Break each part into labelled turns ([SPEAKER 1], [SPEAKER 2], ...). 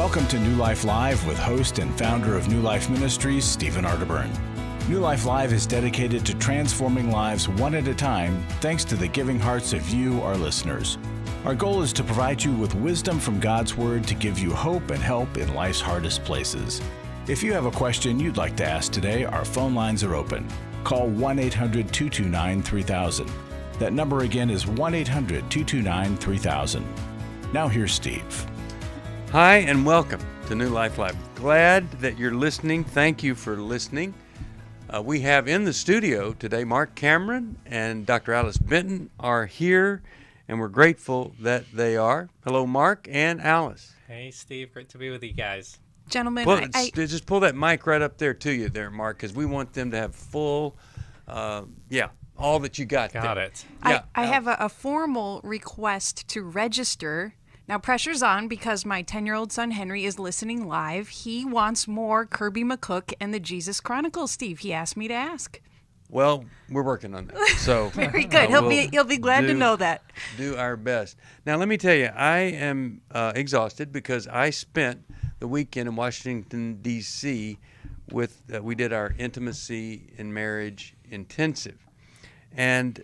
[SPEAKER 1] Welcome to New Life Live with host and founder of New Life Ministries, Stephen Arterburn. New Life Live is dedicated to transforming lives one at a time, thanks to the giving hearts of you, our listeners. Our goal is to provide you with wisdom from God's Word to give you hope and help in life's hardest places. If you have a question you'd like to ask today, our phone lines are open. Call 1-800-229-3000. That number again is 1-800-229-3000. Now here's Steve.
[SPEAKER 2] Hi, and welcome to New Life Live. Glad that you're listening. Thank you for listening. We have in the studio today Marc Cameron and Dr. Alice Benton are here, and we're grateful that they are. Hello, Marc and Alice.
[SPEAKER 3] Hey, Steve. Great to be with you guys.
[SPEAKER 4] Gentlemen,
[SPEAKER 2] just pull that mic right up there to you there, Marc, because we want them to have full, all that you got there.
[SPEAKER 3] Got it.
[SPEAKER 4] I have a formal request to register. Now, pressure's on because my 10-year-old son, Henry, is listening live. He wants more Kirby McCook and the Jesus Chronicles, Steve. He asked me to ask.
[SPEAKER 2] Well, we're working on that. So
[SPEAKER 4] Very good. He'll be glad to know that.
[SPEAKER 2] Do our best. Now, let me tell you, I am exhausted because I spent the weekend in Washington, D.C. we did our Intimacy in Marriage Intensive. And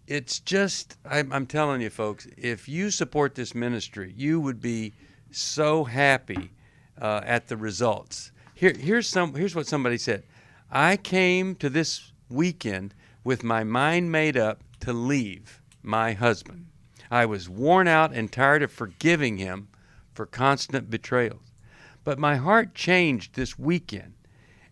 [SPEAKER 2] it's just, I'm telling you, folks, if you support this ministry, you would be so happy at the results. Here's what somebody said. I came to this weekend with my mind made up to leave my husband. I was worn out and tired of forgiving him for constant betrayals. But my heart changed this weekend,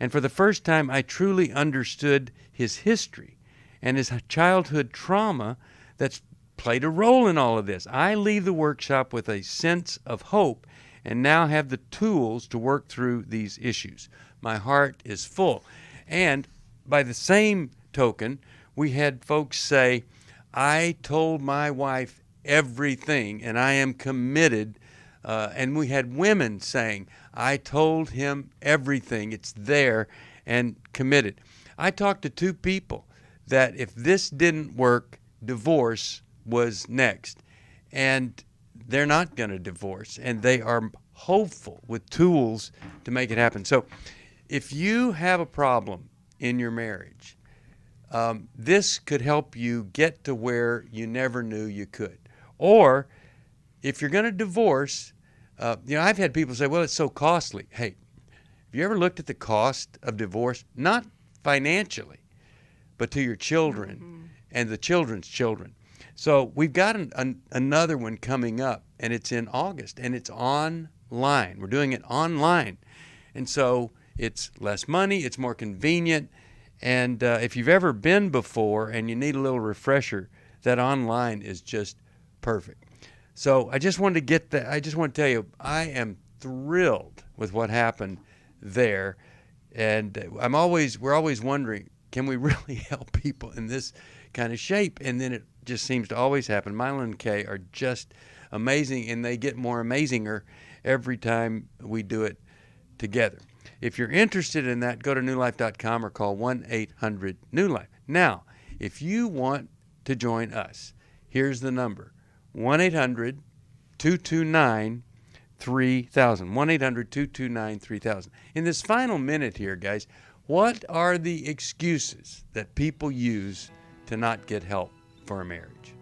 [SPEAKER 2] and for the first time I truly understood his history and his childhood trauma that's played a role in all of this. I leave the workshop with a sense of hope and now have the tools to work through these issues. My heart is full. And by the same token, we had folks say, I told my wife everything and I am committed. And we had women saying, I told him everything. It's there and committed. I talked to two people that if this didn't work, divorce was next. And they're not going to divorce, and they are hopeful with tools to make it happen. So if you have a problem in your marriage, this could help you get to where you never knew you could. Or if you're going to divorce, I've had people say, well, it's so costly. Hey, have you ever looked at the cost of divorce? Not financially, but to your children and the children's children. So we've got another one coming up, and it's in August, and it's online. We're doing it online. And so it's less money, it's more convenient, and if you've ever been before and you need a little refresher, that online is just perfect. So I just wanted to get that. I just want to tell you, I am thrilled with what happened there, and we're always wondering, can we really help people in this kind of shape? And then it just seems to always happen. Milo and Kay are just amazing, and they get more amazinger every time we do it together. If you're interested in that, go to newlife.com or call 1-800-NEW-LIFE. Now, if you want to join us, here's the number, 1-800-229-3000. 1-800-229-3000. In this final minute here, guys, what are the excuses that people use to not get help for a marriage?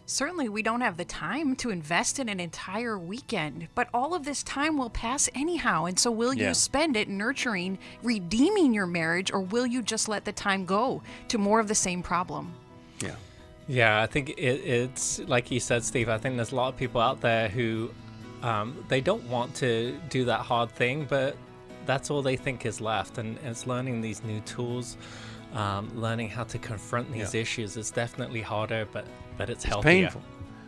[SPEAKER 4] Certainly, we don't have the time to invest in an entire weekend, but all of this time will pass anyhow. And so will you spend it nurturing, redeeming your marriage, or will you just let the time go to more of the same problem?
[SPEAKER 3] Yeah, I think it's like you said, Steve, I think there's a lot of people out there who they don't want to do that hard thing, but that's all they think is left. And it's learning these new tools, learning how to confront these issues. It's definitely harder, but it's healthier.
[SPEAKER 2] It's painful,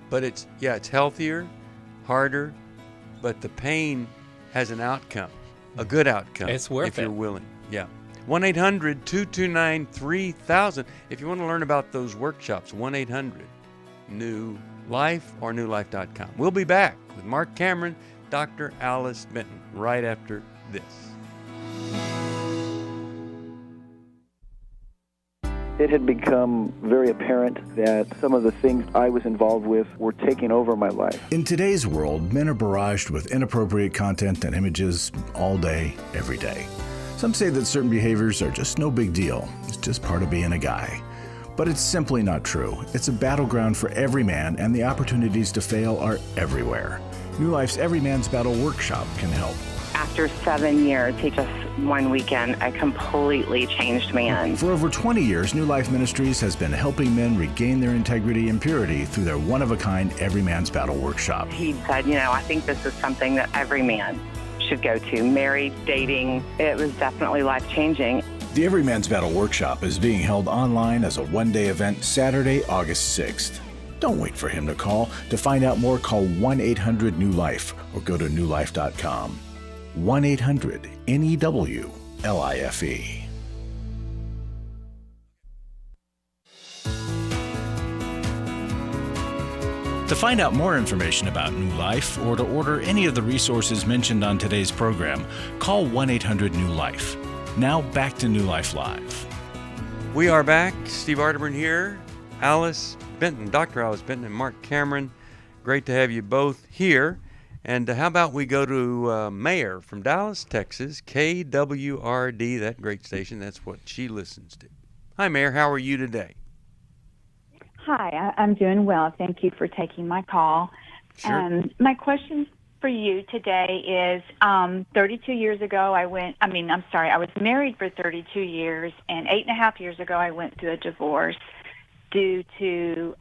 [SPEAKER 2] but it's healthier, harder, but the pain has an outcome, a good outcome.
[SPEAKER 3] It's worth it.
[SPEAKER 2] If you're willing. 1-800-229-3000. If you want to learn about those workshops, 1-800-NEW-LIFE or newlife.com. We'll be back with Marc Cameron, Dr. Alice Benton, right after this.
[SPEAKER 5] It had become very apparent that some of the things I was involved with were taking over my life.
[SPEAKER 1] In today's world, men are barraged with inappropriate content and images all day, every day. Some say that certain behaviors are just no big deal. It's just part of being a guy. But it's simply not true. It's a battleground for every man, and the opportunities to fail are everywhere. New Life's Every Man's Battle workshop can help.
[SPEAKER 6] After 7 years, he just one weekend, a completely changed man.
[SPEAKER 1] For over 20 years, New Life Ministries has been helping men regain their integrity and purity through their one-of-a-kind Every Man's Battle workshop.
[SPEAKER 6] He said, I think this is something that every man should go to. Married, dating, it was definitely life-changing.
[SPEAKER 1] The Every Man's Battle workshop is being held online as a one-day event Saturday, August 6th. Don't wait for him to call. To find out more, call 1-800-NEW-LIFE or go to newlife.com. 1-800-NEW-LIFE. To find out more information about New Life or to order any of the resources mentioned on today's program, call 1-800-NEW-LIFE. Now back to New Life Live.
[SPEAKER 2] We are back. Steve Arterburn here. Alice Benton, Dr. Alice Benton and Marc Cameron. Great to have you both here. And how about we go to Mayor from Dallas, Texas, KWRD, that great station. That's what she listens to. Hi, Mayor. How are you today?
[SPEAKER 7] Hi, I'm doing well. Thank you for taking my call.
[SPEAKER 2] Sure.
[SPEAKER 7] My question for you today is 32 years ago I was married for 32 years, and 8.5 years ago I went through a divorce due to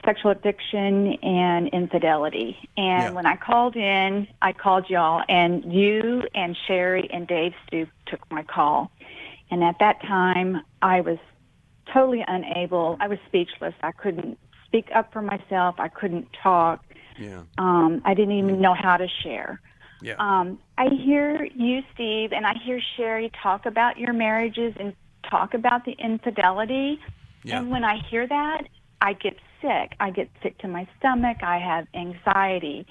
[SPEAKER 7] sexual addiction and infidelity. And when I called in, I called y'all, and you and Sherry and Dave Stu took my call. And at that time, I was totally unable. I was speechless. I couldn't speak up for myself. I couldn't talk.
[SPEAKER 2] Yeah.
[SPEAKER 7] I didn't even know how to share.
[SPEAKER 2] Yeah.
[SPEAKER 7] I hear you, Steve, and I hear Sherry talk about your marriages and talk about the infidelity.
[SPEAKER 2] Yeah.
[SPEAKER 7] And when I hear that, I get sick. I get sick to my stomach. I have anxiety.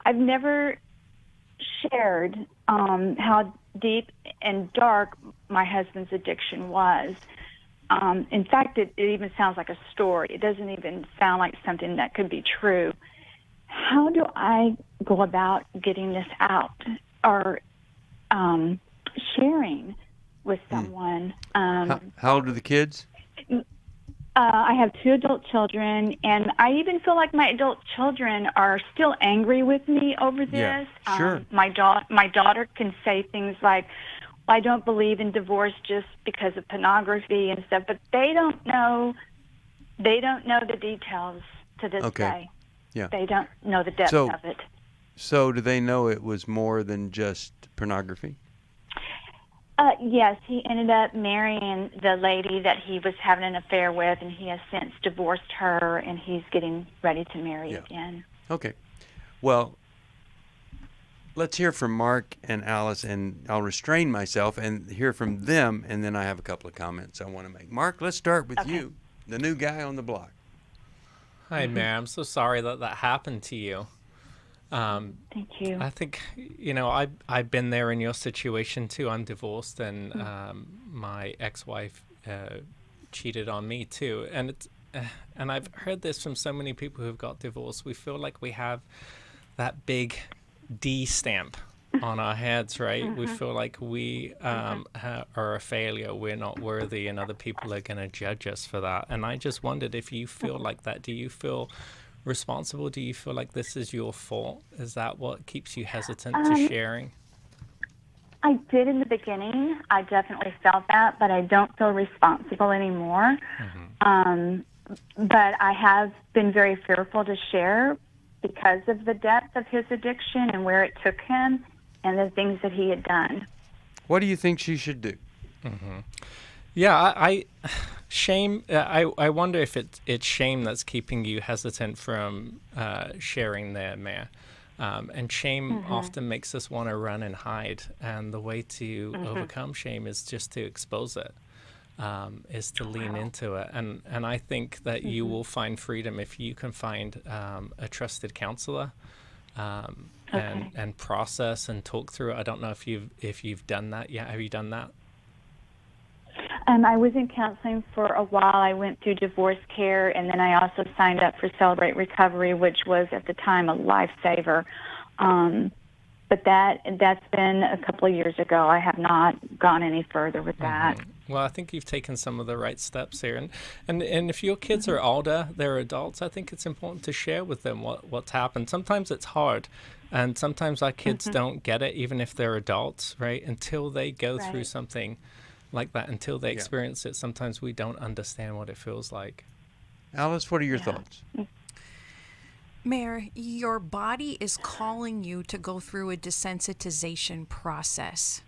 [SPEAKER 7] I've never shared how deep and dark my husband's addiction was. In fact, it even sounds like a story. It doesn't even sound like something that could be true. How do I go about getting this out or sharing with someone?
[SPEAKER 2] How old are the kids?
[SPEAKER 7] I have 2 adult children, and I even feel like my adult children are still angry with me over this.
[SPEAKER 2] Yeah, sure.
[SPEAKER 7] My daughter can say things like, I don't believe in divorce just because of pornography and stuff, but they don't know the details to this day.
[SPEAKER 2] Yeah.
[SPEAKER 7] They don't know the depth of it.
[SPEAKER 2] So do they know it was more than just pornography?
[SPEAKER 7] Yes, he ended up marrying the lady that he was having an affair with, and he has since divorced her, and he's getting ready to marry again.
[SPEAKER 2] Okay. Well, let's hear from Marc and Alice, and I'll restrain myself and hear from them, and then I have a couple of comments I want to make. Marc, let's start with you, the new guy on the block.
[SPEAKER 3] Hi, Mayor. I'm so sorry that happened to you.
[SPEAKER 7] Thank you.
[SPEAKER 3] I think, I've been there in your situation too. I'm divorced, and my ex-wife cheated on me too. And I've heard this from so many people who've got divorced. We feel like we have that big D stamp on our heads, right? We feel like we are a failure. We're not worthy, and other people are going to judge us for that. And I just wondered if you feel like that. Do you feel responsible? Do you feel like this is your fault? Is that what keeps you hesitant to sharing?
[SPEAKER 7] I did in the beginning. I definitely felt that, but I don't feel responsible anymore. But I have been very fearful to share because of the depth of his addiction and where it took him and the things that he had done.
[SPEAKER 2] What do you think she should do?
[SPEAKER 3] Yeah, shame. I wonder if it's shame that's keeping you hesitant from sharing there, Mayor. And shame often makes us want to run and hide. And the way to overcome shame is just to expose it, is to lean into it. And I think that you will find freedom if you can find a trusted counselor and process and talk through it. I don't know if you've done that yet. Have you done that?
[SPEAKER 7] I was in counseling for a while. I went through divorce care, and then I also signed up for Celebrate Recovery, which was at the time a lifesaver. But that's been a couple of years ago. I have not gone any further with that.
[SPEAKER 3] Well, I think you've taken some of the right steps here. And if your kids are older, they're adults, I think it's important to share with them what's happened. Sometimes it's hard, and sometimes our kids don't get it, even if they're adults, right? Until they go through something like that, until they experience it, sometimes we don't understand what it feels like.
[SPEAKER 2] Alice, what are your thoughts?
[SPEAKER 4] Mayor, your body is calling you to go through a desensitization process.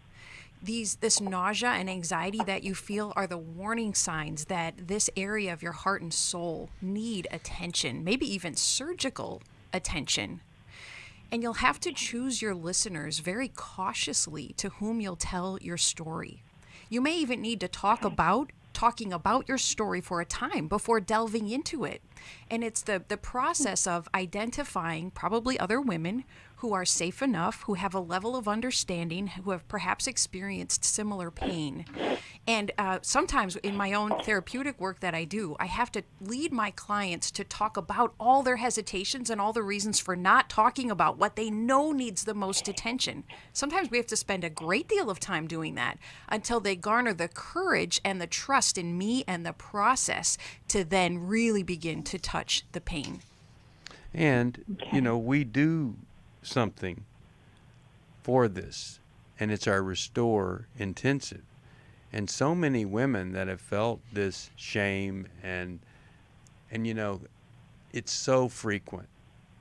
[SPEAKER 4] This nausea and anxiety that you feel are the warning signs that this area of your heart and soul need attention, maybe even surgical attention. And you'll have to choose your listeners very cautiously to whom you'll tell your story. You may even need to talking about your story for a time before delving into it. And it's the process of identifying probably other women who are safe enough, who have a level of understanding, who have perhaps experienced similar pain. And sometimes in my own therapeutic work that I do, I have to lead my clients to talk about all their hesitations and all the reasons for not talking about what they know needs the most attention. Sometimes we have to spend a great deal of time doing that until they garner the courage and the trust in me and the process to then really begin to touch the pain.
[SPEAKER 2] And, we do something for this, and it's our Restore Intensive. And so many women that have felt this shame and it's so frequent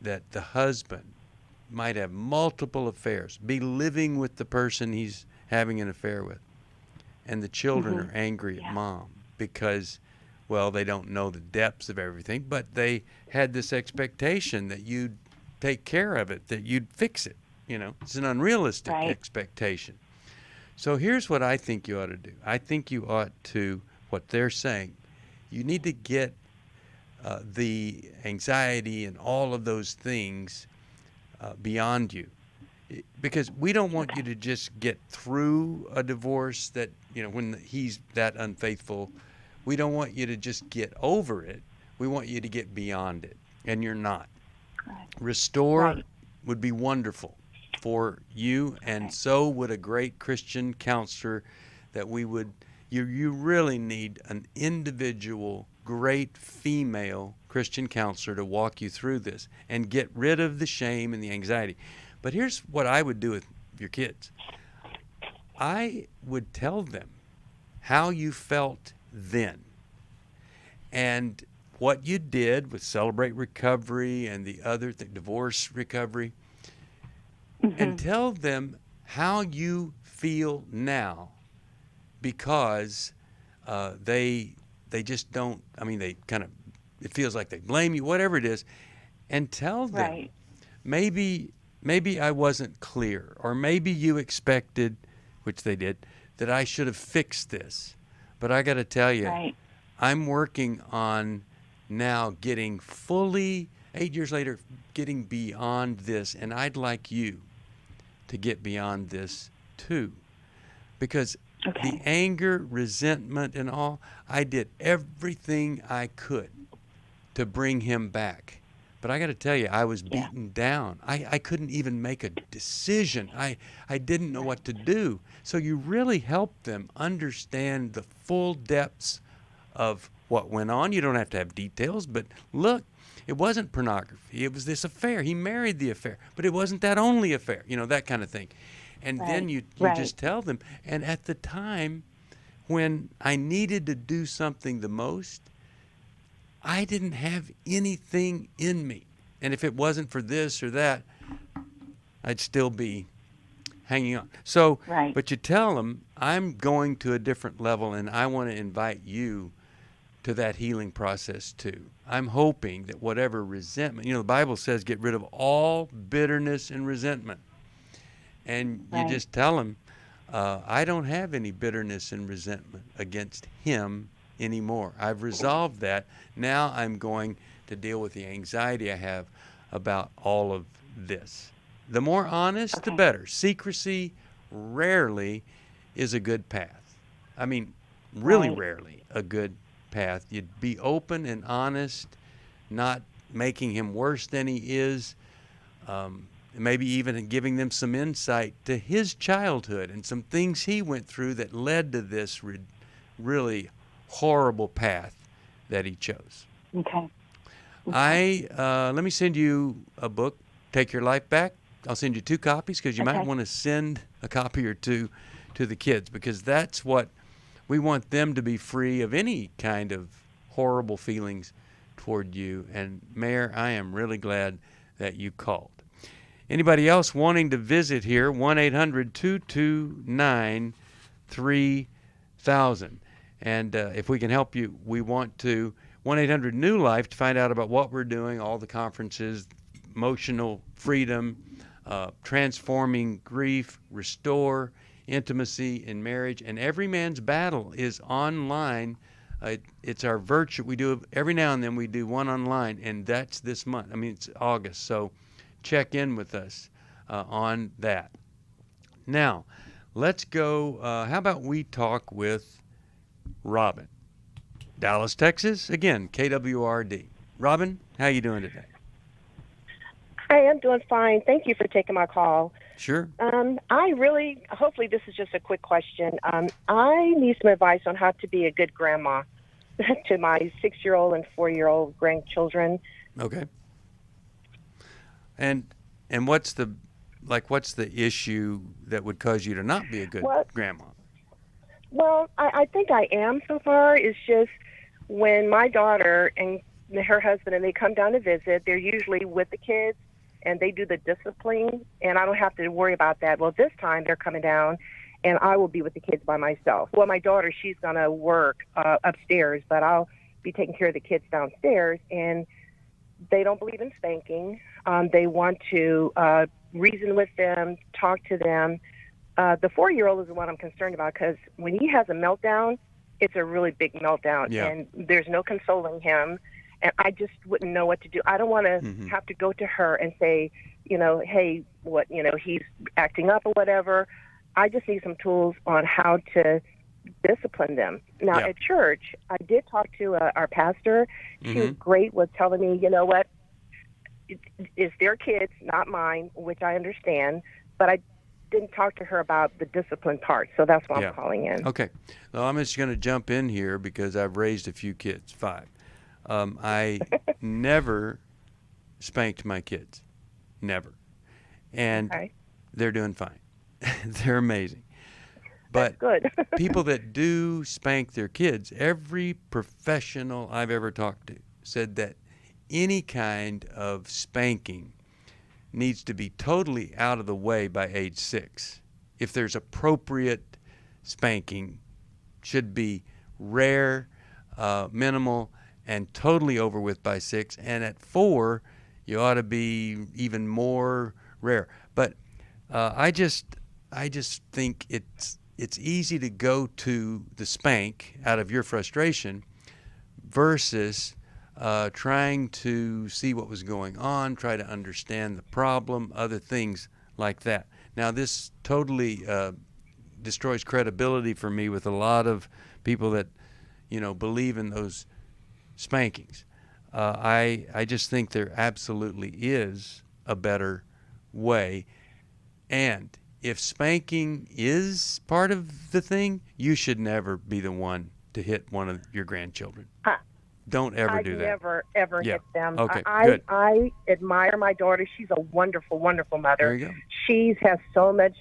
[SPEAKER 2] that the husband might have multiple affairs, be living with the person he's having an affair with, and the children are angry at mom because, well, they don't know the depths of everything, but they had this expectation that you'd take care of it, that you'd fix it. It's an unrealistic expectation. So here's what I think you ought to do. I think you ought to, what they're saying, you need to get the anxiety and all of those things beyond you. Because we don't want you to just get through a divorce that, when he's that unfaithful, we don't want you to just get over it. We want you to get beyond it, and you're not. Restore would be wonderful for you, and so would a great Christian counselor that we would, you really need an individual, great female Christian counselor to walk you through this and get rid of the shame and the anxiety. But here's what I would do with your kids. I would tell them how you felt then and what you did with Celebrate Recovery and the other divorce recovery, and tell them how you feel now, because they just don't, they kind of, it feels like they blame you, whatever it is, and tell them maybe I wasn't clear, or maybe you expected, which they did, that I should have fixed this. But I got to tell you, I'm working on now getting fully, 8 years later, getting beyond this, and I'd like you to get beyond this too. Because the anger, resentment, and all, I did everything I could to bring him back. But I got to tell you, I was beaten down. I couldn't even make a decision. I didn't know what to do. So you really helped them understand the full depths of what went on. You don't have to have details, but look, it wasn't pornography. It was this affair. He married the affair, but it wasn't that only affair, that kind of thing. And then you just tell them. And at the time when I needed to do something the most, I didn't have anything in me. And if it wasn't for this or that, I'd still be hanging on. So, but you tell them, I'm going to a different level, and I want to invite you to that healing process too. I'm hoping that whatever resentment, the Bible says get rid of all bitterness and resentment. And you just tell them, I don't have any bitterness and resentment against him anymore. I've resolved that. Now I'm going to deal with the anxiety I have about all of this. The more honest, the better. Secrecy rarely is a good path. really
[SPEAKER 8] Right.
[SPEAKER 2] rarely a good path. You'd be open and honest, not making him worse than he is, maybe even giving them some insight to his childhood and some things he went through that led to this really horrible path that he chose.
[SPEAKER 8] Okay.
[SPEAKER 2] Let me send you a book, Take Your Life Back. I'll send you 2 copies because you might
[SPEAKER 8] Okay.
[SPEAKER 2] want to send a copy or 2 to the kids, because that's what we want them to be free of any kind of horrible feelings toward you. And Mayor, I am really glad that you called. Anybody else wanting to visit here, 1-800-229-3000. And if we can help you, we want to 1-800-NEW-LIFE to find out about what we're doing, all the conferences, emotional freedom, transforming grief, restore intimacy in marriage. And Every Man's Battle is online. It's our virtual. We do every now and then we do one online, and that's this month. I mean, it's August. So check in with us on that. Now, let's go. How about we talk with Robin, Dallas, Texas. Again, KWRD. Robin, how you doing today?
[SPEAKER 9] I am doing fine. Thank you for taking my call.
[SPEAKER 2] Sure.
[SPEAKER 9] Hopefully this is just a quick question. I need some advice on how to be a good grandma to my 6-year-old and 4-year-old grandchildren.
[SPEAKER 2] Okay. And what's the issue that would cause you to not be a good grandma?
[SPEAKER 9] Well, I think I am so far. It's just when my daughter and her husband and they come down to visit, they're usually with the kids and they do the discipline, and I don't have to worry about that. Well, this time they're coming down and I will be with the kids by myself. Well, my daughter, she's going to work upstairs, but I'll be taking care of the kids downstairs, and they don't believe in spanking. They want to reason with them, talk to them. The 4-year-old is the one I'm concerned about, because when he has a meltdown, it's a really big meltdown, and there's no consoling him, and I just wouldn't know what to do. I don't want to have to go to her and say, hey, he's acting up or whatever. I just need some tools on how to discipline them. Now, at church, I did talk to our pastor. She was great with telling me, you know what, it's their kids, not mine, which I understand, but I didn't talk to her about the discipline part, so that's why I'm calling in.
[SPEAKER 2] Okay. Well, I'm just going to jump in here because I've raised a few kids, 5. I never spanked my kids. Never. And they're doing fine. They're amazing. But
[SPEAKER 9] good.
[SPEAKER 2] People that do spank their kids, every professional I've ever talked to said that any kind of spanking needs to be totally out of the way by age 6. If there's appropriate spanking, should be rare, minimal, and totally over with by 6. And at 4, you ought to be even more rare. But I just think it's easy to go to the spank out of your frustration versus trying to see what was going on, try to understand the problem, other things like that. Now, this totally destroys credibility for me with a lot of people that, believe in those spankings. I just think there absolutely is a better way. And if spanking is part of the thing, you should never be the one to hit one of your grandchildren. Don't ever do that.
[SPEAKER 9] I never, ever hit them.
[SPEAKER 2] Okay,
[SPEAKER 9] good. I admire my daughter. She's a wonderful, wonderful mother.
[SPEAKER 2] There you go.
[SPEAKER 9] She has so much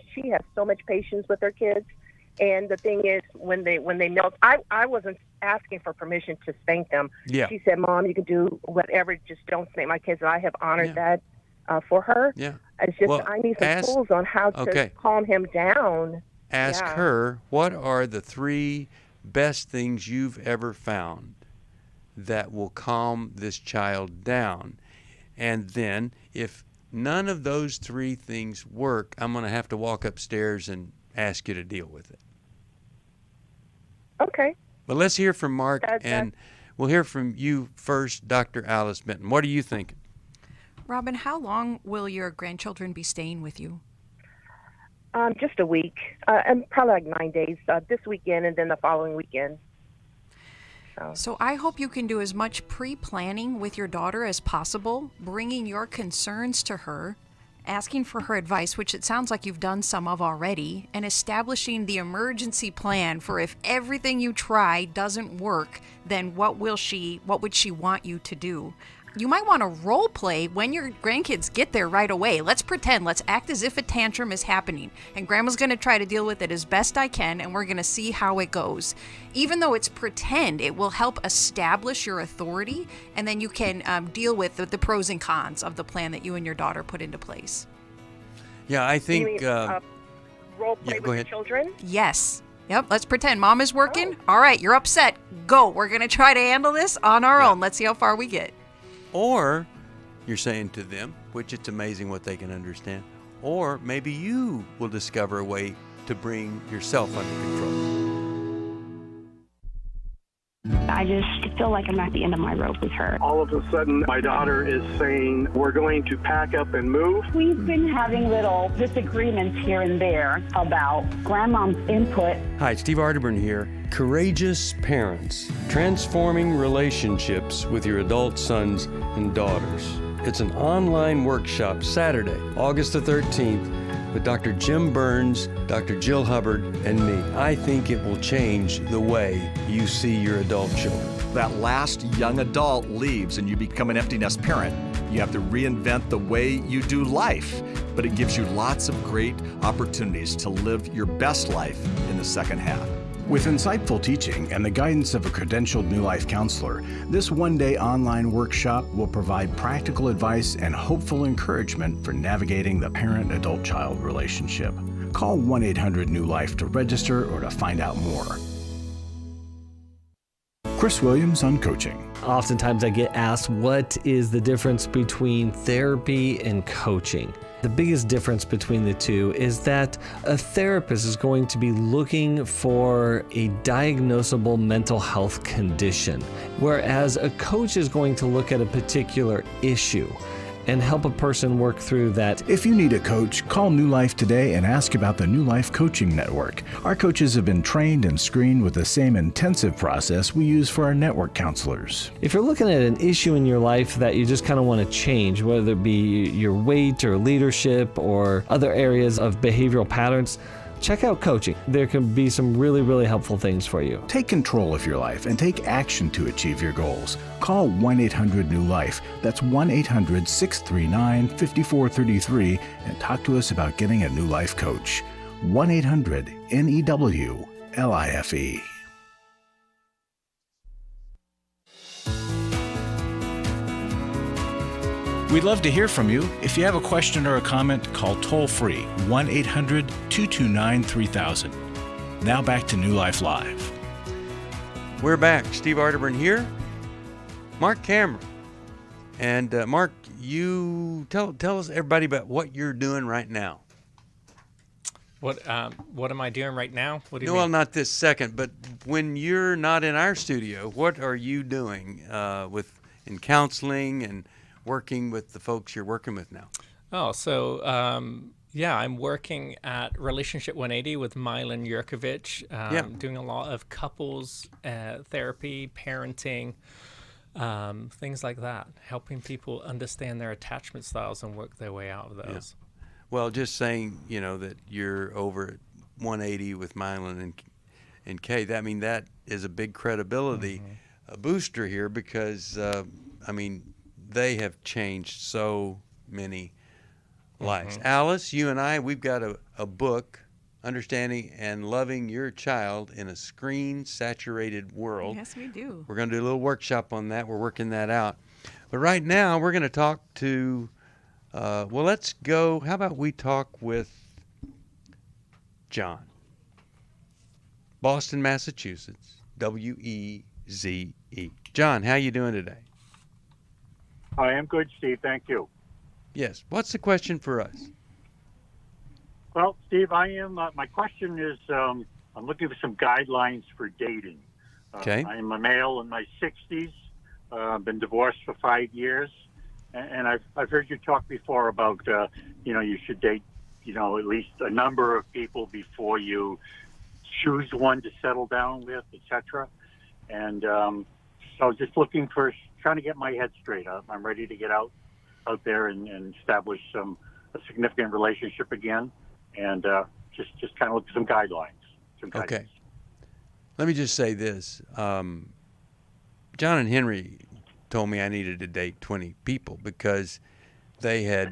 [SPEAKER 9] patience with her kids. And the thing is, when they melt, I wasn't asking for permission to spank them.
[SPEAKER 2] Yeah.
[SPEAKER 9] She said, Mom, you can do whatever, just don't spank my kids. And I have honored that for her.
[SPEAKER 2] Yeah.
[SPEAKER 9] It's just I need some tools on how to calm him down.
[SPEAKER 2] Ask her, what are the 3 best things you've ever found that will calm this child down? And then if none of those 3 things work, I'm going to have to walk upstairs and ask you to deal with it.
[SPEAKER 9] Okay.
[SPEAKER 2] But let's hear from Mark, and we'll hear from you first, Dr. Alice Benton. What are you thinking?
[SPEAKER 4] Robin, how long will your grandchildren be staying with you?
[SPEAKER 9] Just a week, and probably like 9 days. This weekend and then the following weekend.
[SPEAKER 4] So I hope you can do as much pre-planning with your daughter as possible, bringing your concerns to her, asking for her advice, which it sounds like you've done some of already, and establishing the emergency plan for if everything you try doesn't work, then what would she want you to do? You might want to role play when your grandkids get there right away. Let's act as if a tantrum is happening, and Grandma's going to try to deal with it as best I can, and we're going to see how it goes. Even though it's pretend, it will help establish your authority, and then you can deal with the pros and cons of the plan that you and your daughter put into place.
[SPEAKER 2] Yeah, I think...
[SPEAKER 9] You mean, role play with the children?
[SPEAKER 4] Yes. Yep, let's pretend Mom is working. All right, you're upset. Go. We're going to try to handle this on our own. Let's see how far we get.
[SPEAKER 2] Or you're saying to them, which it's amazing what they can understand, or maybe you will discover a way to bring yourself under control.
[SPEAKER 8] I just feel like I'm at the end of my rope with her.
[SPEAKER 10] All of a sudden, my daughter is saying, we're going to pack up and move.
[SPEAKER 8] We've been having little disagreements here and there about grandmom's input.
[SPEAKER 11] Hi, Steve Arterburn here. Courageous Parents, Transforming Relationships with Your Adult Sons and Daughters. It's an online workshop Saturday, August the 13th, with Dr. Jim Burns, Dr. Jill Hubbard, and me. I think it will change the way you see your adult children.
[SPEAKER 12] That last young adult leaves and you become an empty nest parent. You have to reinvent the way you do life, but it gives you lots of great opportunities to live your best life in the second half.
[SPEAKER 1] With insightful teaching and the guidance of a credentialed New Life counselor, this one-day online workshop will provide practical advice and hopeful encouragement for navigating the parent-adult-child relationship. Call 1-800-NEW-LIFE to register or to find out more. Chris Williams on coaching.
[SPEAKER 13] Oftentimes I get asked, what is the difference between therapy and coaching? The biggest difference between the two is that a therapist is going to be looking for a diagnosable mental health condition, whereas a coach is going to look at a particular issue and help a person work through that.
[SPEAKER 1] If you need a coach, call New Life today and ask about the New Life Coaching Network. Our coaches have been trained and screened with the same intensive process we use for our network counselors.
[SPEAKER 13] If you're looking at an issue in your life that you just kind of want to change, whether it be your weight or leadership or other areas of behavioral patterns, check out coaching. There can be some really, really helpful things for you.
[SPEAKER 1] Take control of your life and take action to achieve your goals. Call 1-800-NEW-LIFE. That's 1-800-639-5433 and talk to us about getting a New Life coach. 1-800-NEW-LIFE. We'd love to hear from you. If you have a question or a comment, call toll-free 1-800-229-3000. Now back to New Life Live.
[SPEAKER 2] We're back. Steve Arterburn here. Marc Cameron. And Marc, you tell us everybody about what you're doing right now.
[SPEAKER 3] What am I doing right now? What do you
[SPEAKER 2] mean? Well,
[SPEAKER 3] mean?
[SPEAKER 2] not this second, but when you're not in our studio, what are you doing in counseling and working with the folks you're working with now?
[SPEAKER 3] Oh, so I'm working at Relationship 180 with Milan Jurkovic, doing a lot of couples therapy, parenting, things like that, helping people understand their attachment styles and work their way out of those.
[SPEAKER 2] Yeah. Well, just saying, that you're over at 180 with Milan and Kay, that is a big credibility booster here because, they have changed so many lives. Alice, you and I, we've got a book, Understanding and Loving Your Child in a Screen-Saturated World.
[SPEAKER 4] Yes, we do.
[SPEAKER 2] We're going to do a little workshop on that. We're working that out. But right now, we're going to talk to, let's go, how about we talk with John. Boston, Massachusetts, WEZE. John, how you doing today?
[SPEAKER 10] I am good, Steve. Thank you.
[SPEAKER 2] Yes. What's the question for us?
[SPEAKER 10] Well, Steve, I am. My question is, I'm looking for some guidelines for dating.
[SPEAKER 2] Okay.
[SPEAKER 10] I am a male in my 60s. Been divorced for 5 years, and I've heard you talk before about you should date at least a number of people before you choose one to settle down with, etc. And so just trying to get my head straight. I'm ready to get out there and establish a significant relationship again, and just kind of look at some guidelines.
[SPEAKER 2] Okay. Let me just say this. John and Henry told me I needed to date 20 people because they had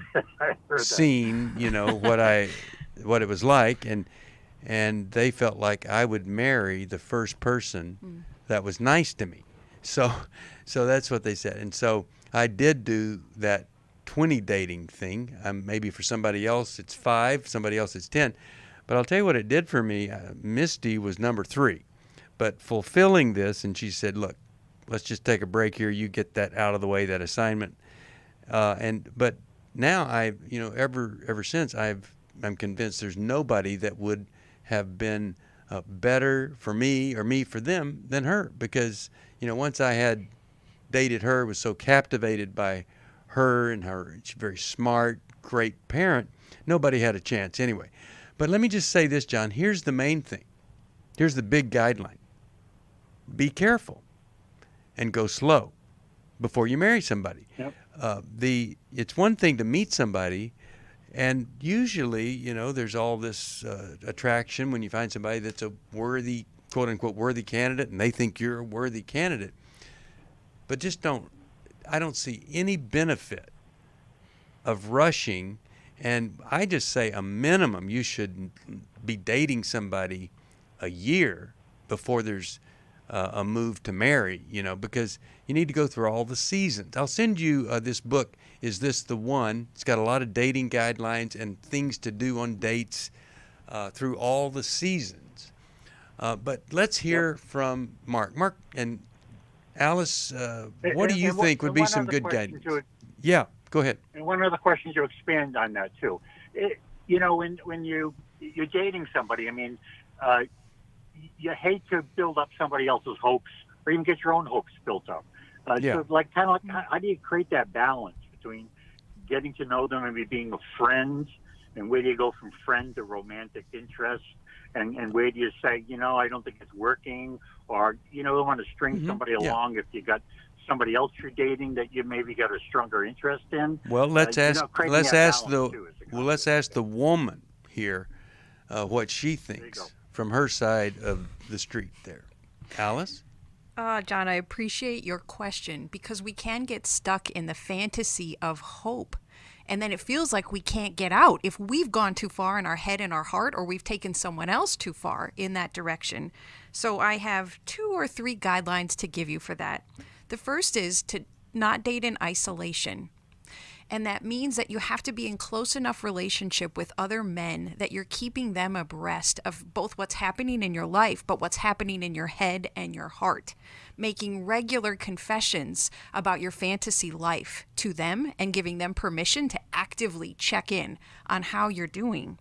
[SPEAKER 2] seen, what it was like, and they felt like I would marry the first person that was nice to me. So that's what they said. And so I did do that 20 dating thing. Maybe for somebody else it's 5, somebody else it's 10. But I'll tell you what it did for me. Misty was number 3. But fulfilling this, and she said, look, let's just take a break here. You get that out of the way, that assignment. But now ever since I'm convinced there's nobody that would have been better for me or me for them than her, because once I had dated her, was so captivated by her and she's very smart, great parent, nobody had a chance anyway. But let me just say this, John, here's the main thing. Here's the big guideline. Be careful and go slow before you marry somebody.
[SPEAKER 10] Yep.
[SPEAKER 2] It's one thing to meet somebody, and usually, there's all this attraction when you find somebody that's a worthy, quote unquote, worthy candidate, and they think you're a worthy candidate. But I don't see any benefit of rushing. And I just say a minimum, you should be dating somebody a year before there's a move to marry, because you need to go through all the seasons. I'll send you this book, Is This the One? It's got a lot of dating guidelines and things to do on dates through all the seasons. But let's hear from Mark. Mark and Alice, what do you think would be some good guidance? Yeah, go ahead.
[SPEAKER 10] And one other question to expand on that too. When you're dating somebody, you hate to build up somebody else's hopes or even get your own hopes built up. So how do you create that balance between getting to know them and being a friend, and where do you go from friend to romantic interest, and where do you say, I don't think it's working, or you don't want to string somebody along if you got somebody else you're dating that you maybe got a stronger interest in.
[SPEAKER 2] Well, let's ask the woman here what she thinks from her side of the street there. Alice?
[SPEAKER 4] John, I appreciate your question, because we can get stuck in the fantasy of hope. And then it feels like we can't get out if we've gone too far in our head and our heart, or we've taken someone else too far in that direction. So I have 2 or 3 guidelines to give you for that. The first is to not date in isolation. And that means that you have to be in close enough relationship with other men that you're keeping them abreast of both what's happening in your life, but what's happening in your head and your heart. Making regular confessions about your fantasy life to them and giving them permission to actively check in on how you're doing.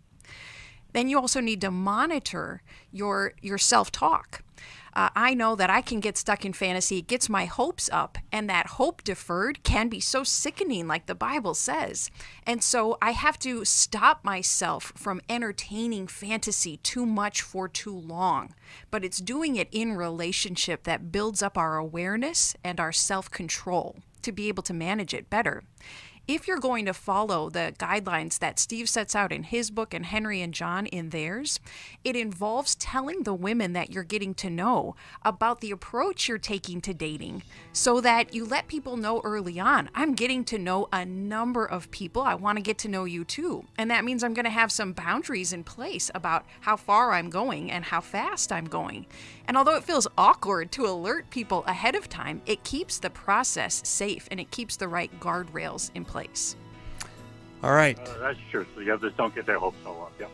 [SPEAKER 4] Then you also need to monitor your self-talk. I know that I can get stuck in fantasy. It gets my hopes up, and that hope deferred can be so sickening, like the Bible says. And so I have to stop myself from entertaining fantasy too much for too long. But it's doing it in relationship that builds up our awareness and our self-control to be able to manage it better. If you're going to follow the guidelines that Steve sets out in his book and Henry and John in theirs, it involves telling the women that you're getting to know about the approach you're taking to dating, so that you let people know early on, I'm getting to know a number of people. I want to get to know you too. And that means I'm going to have some boundaries in place about how far I'm going and how fast I'm going. And although it feels awkward to alert people ahead of time, it keeps the process safe and it keeps the right guardrails in place.
[SPEAKER 2] All right.
[SPEAKER 10] That's true. So the others don't get their hopes all up. Yep.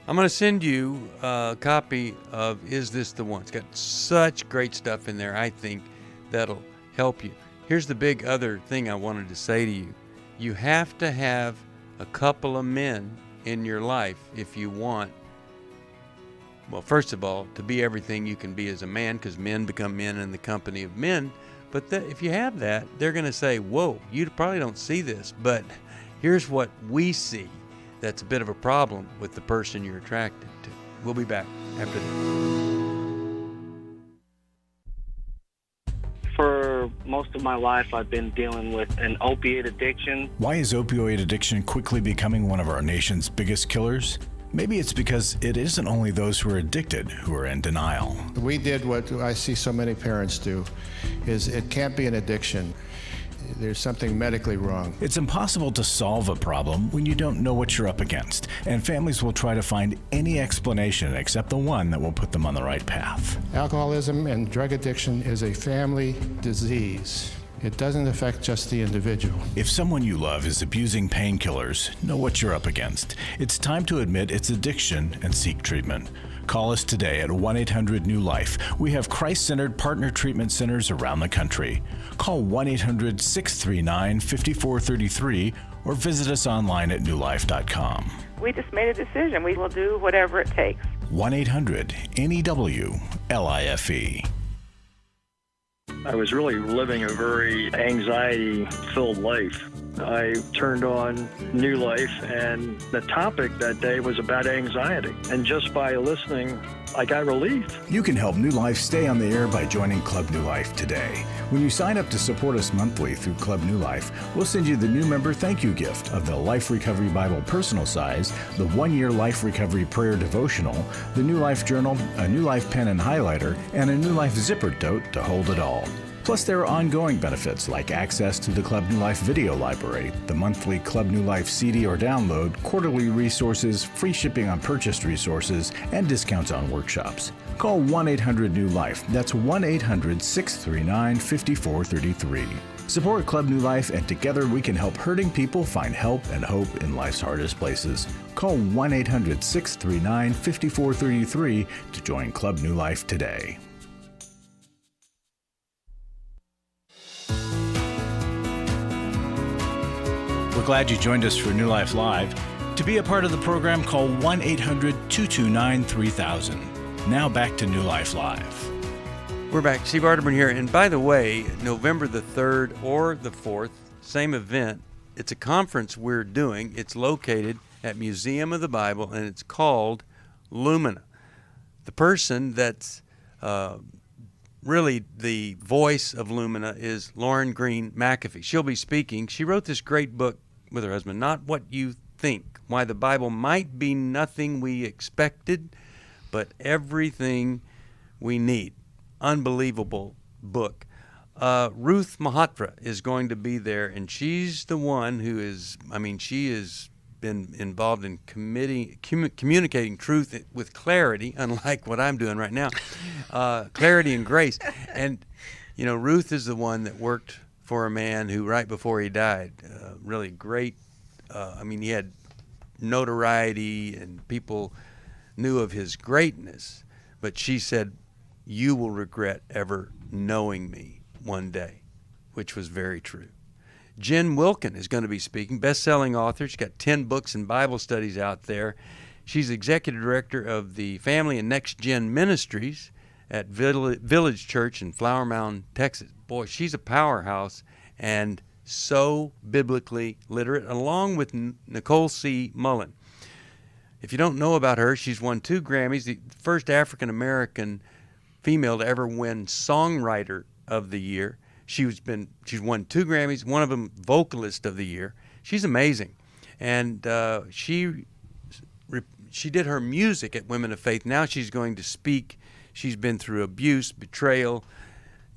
[SPEAKER 2] I'm going to send you a copy of Is This the One? It's got such great stuff in there, I think, that'll help you. Here's the big other thing I wanted to say to you. You have to have a couple of men in your life if you want, well, first of all, to be everything you can be as a man, because men become men in the company of men. But if you have that, they're going to say, whoa, you probably don't see this, but here's what we see. that's a bit of a problem with the person you're attracted to. We'll be back after this.
[SPEAKER 14] For most of my life, I've been dealing with an opiate addiction.
[SPEAKER 1] Why is opioid addiction quickly becoming one of our nation's biggest killers? Maybe it's because it isn't only those who are addicted who are in denial.
[SPEAKER 15] We did what I see so many parents do, is it can't be an addiction. There's something medically wrong.
[SPEAKER 1] It's impossible to solve a problem when you don't know what you're up against, and families will try to find any explanation except the one that will put them on the right path.
[SPEAKER 15] Alcoholism and drug addiction is a family disease. It doesn't affect just the individual.
[SPEAKER 1] If someone you love is abusing painkillers, know what you're up against. It's time to admit it's addiction and seek treatment. Call us today at 1-800-NEW-LIFE. We have Christ-centered partner treatment centers around the country. Call 1-800-639-5433 or visit us online at newlife.com.
[SPEAKER 16] We just made a decision. We will do whatever it takes.
[SPEAKER 1] 1-800-NEW-LIFE.
[SPEAKER 17] I was really living a very anxiety-filled life. I turned on New Life, and the topic that day was about anxiety. And just by listening, I got relief.
[SPEAKER 1] You can help New Life stay on the air by joining Club New Life today. When you sign up to support us monthly through Club New Life, we'll send you the new member thank you gift of the Life Recovery Bible personal size, the 1-year Life Recovery Prayer Devotional, the New Life Journal, a New Life pen and highlighter, and a New Life zipper tote to hold it all. Plus, there are ongoing benefits like access to the Club New Life video library, the monthly Club New Life CD or download, quarterly resources, free shipping on purchased resources, and discounts on workshops. Call 1-800-NEW-LIFE. That's 1-800-639-5433. Support Club New Life, and together we can help hurting people find help and hope in life's hardest places. Call 1-800-639-5433 to join Club New Life today. We're glad you joined us for New Life Live. To be a part of the program, call 1-800-229-3000. Now back to New Life Live.
[SPEAKER 2] We're back. Steve Arterburn here. And by the way, November the 3rd or the 4th, same event. It's a conference we're doing. It's located at Museum of the Bible, and it's called Lumina. The person that's really the voice of Lumina is Lauren Green McAfee. She'll be speaking. She wrote this great book with her husband, Not What You Think, Why the Bible Might Be Nothing We Expected, but Everything We Need. Unbelievable book. Ruth Mahatra is going to be there, and she's the one who is, she has been involved in communicating truth with clarity, unlike what I'm doing right now, clarity and grace. And, Ruth is the one that worked for a man who, right before he died, really great, he had notoriety and people knew of his greatness, but she said, "You will regret ever knowing me one day," which was very true. Jen Wilkin is going to be speaking, best-selling author. She's got 10 books and Bible studies out there. She's executive director of the Family and Next Gen Ministries at Village Church in Flower Mound, Texas. Boy, she's a powerhouse and so biblically literate, along with Nicole C. Mullen. If you don't know about her, she's won 2 Grammys, the first African-American female to ever win Songwriter of the Year. She's won 2 Grammys, one of them Vocalist of the Year. She's amazing. And she did her music at Women of Faith. Now she's going to speak. She's been through abuse, betrayal,